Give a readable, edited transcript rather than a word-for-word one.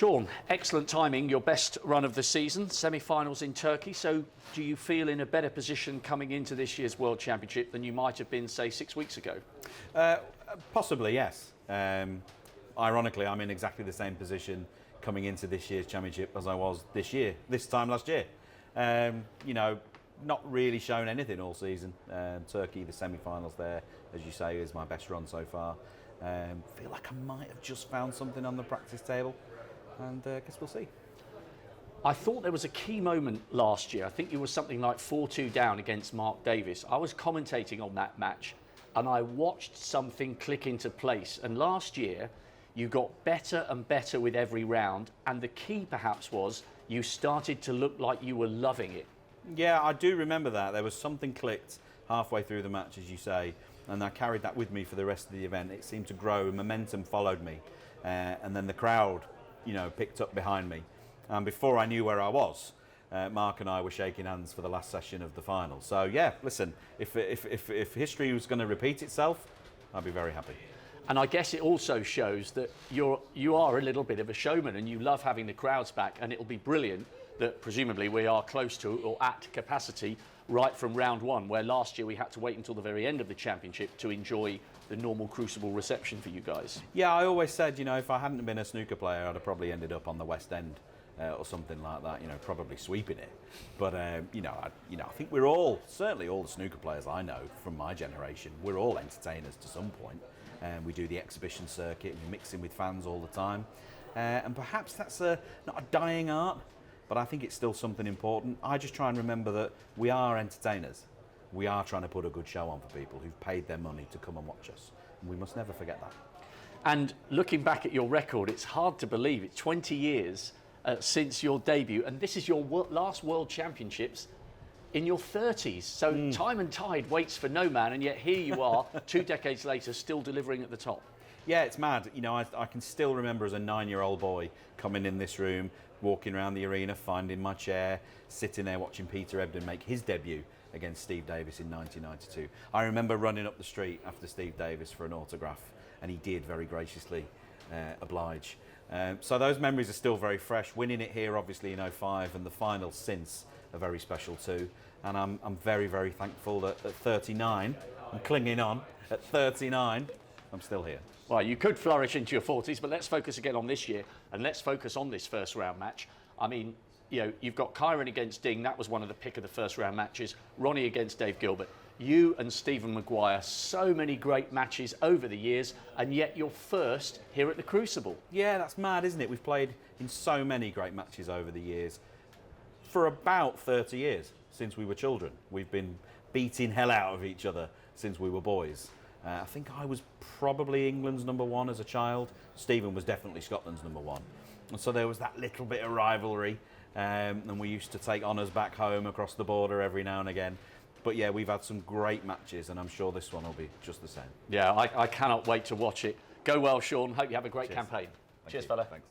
Shaun, excellent timing, your best run of the season, semi-finals in Turkey. So do you feel in a better position coming into this year's World Championship than you might have been, say, 6 weeks ago? Possibly, yes. Ironically, I'm in exactly the same position coming into this year's Championship as I was this time last year. You know, not really shown anything all season. Turkey, the semi-finals there, as you say, is my best run so far. Feel like I might have just found something on the practice table, and guess we'll see. I thought there was a key moment last year. I think you were something like 4-2 down against Mark Davis. I was commentating on that match and I watched something click into place. And last year you got better and better with every round, and the key perhaps was you started to look like you were loving it. Yeah, I do remember that. There was something clicked halfway through the match, as you say, and I carried that with me for the rest of the event. It seemed to grow, momentum followed me, and then the crowd, you know, picked up behind me. And before I knew where I was, Mark and I were shaking hands for the last session of the final. So yeah, listen, if history was going to repeat itself, I'd be very happy. And I guess it also shows that you are a little bit of a showman and you love having the crowds back, and it'll be brilliant that presumably we are close to or at capacity right from round one, where last year we had to wait until the very end of the championship to enjoy the normal Crucible reception for you guys. Yeah, I always said, you know, if I hadn't been a snooker player, I'd have probably ended up on the West End or something like that, you know, probably sweeping it. But, you know, I think we're all, certainly all the snooker players I know from my generation, we're all entertainers to some point. We do the exhibition circuit, we mix in with fans all the time. And perhaps that's not a dying art, but I think it's still something important. I just try and remember that we are entertainers. We are trying to put a good show on for people who've paid their money to come and watch us. And we must never forget that. And looking back at your record, it's hard to believe it's 20 years since your debut, and this is your last World Championships in your 30s. So time and tide waits for no man, and yet here you are 2 decades later, still delivering at the top. Yeah, it's mad. You know, I can still remember as a 9-year-old boy coming in this room, walking around the arena, finding my chair, sitting there watching Peter Ebdon make his debut against Steve Davis in 1992. I remember running up the street after Steve Davis for an autograph, and he did very graciously oblige. So those memories are still very fresh. Winning it here, obviously, in 2005, and the final since are very special too. And I'm very, very thankful that at 39, I'm clinging on, at 39, I'm still here. Well, you could flourish into your 40s, but let's focus again on this year, and let's focus on this first round match. I mean, you know, you've got Kyron against Ding. That was one of the pick of the first round matches. Ronnie against Dave Gilbert. You and Stephen Maguire, so many great matches over the years, and yet you're first here at the Crucible. Yeah, that's mad, isn't it? We've played in so many great matches over the years. For about 30 years, since we were children. We've been beating hell out of each other since we were boys. I think I was probably England's #1 as a child. Stephen was definitely Scotland's #1. And so there was that little bit of rivalry. And we used to take honours back home across the border every now and again. But yeah, we've had some great matches, and I'm sure this one will be just the same. Yeah, I cannot wait to watch it. Go well, Shaun. Hope you have a great campaign. Cheers, fella. Thanks.